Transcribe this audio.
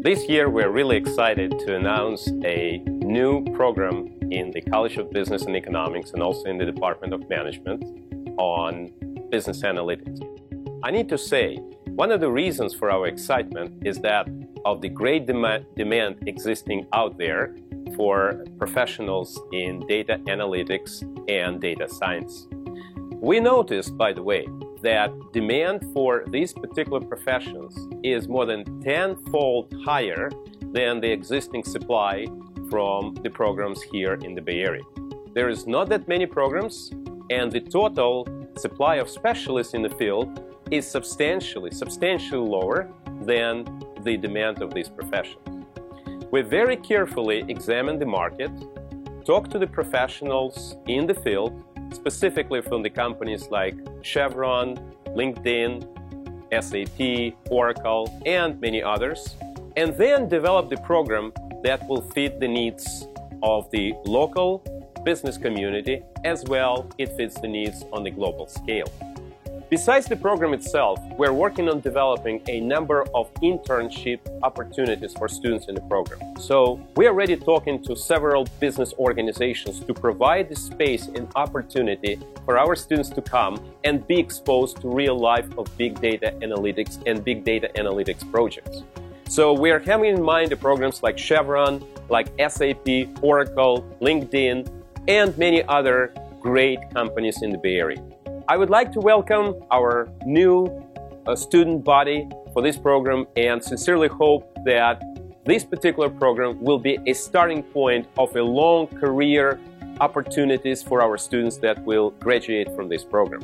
This year, we're really excited to announce a new program in the College of Business and Economics and also in the Department of Management on business analytics. I need to say, one of the reasons for our excitement is that of the great demand existing out there for professionals in data analytics and data science. We noticed, by the way, that demand for these particular professions is more than 10-fold higher than the existing supply from the programs here in the Bay Area. There is not that many programs, and the total supply of specialists in the field is substantially lower than the demand of these professions. We very carefully examined the market, talked to the professionals in the field, specifically from the companies like Chevron, LinkedIn, SAP, Oracle, and many others, and then developed a program that will fit the needs of the local business community as well it fits the needs on the global scale. Besides the program itself, we're working on developing a number of internship opportunities for students in the program. So we are already talking to several business organizations to provide the space and opportunity for our students to come and be exposed to real life of big data analytics and big data analytics projects. So we are having in mind the programs like Chevron, like SAP, Oracle, LinkedIn, and many other great companies in the Bay Area. I would like to welcome our new student body for this program and sincerely hope that this particular program will be a starting point of a long career opportunities for our students that will graduate from this program.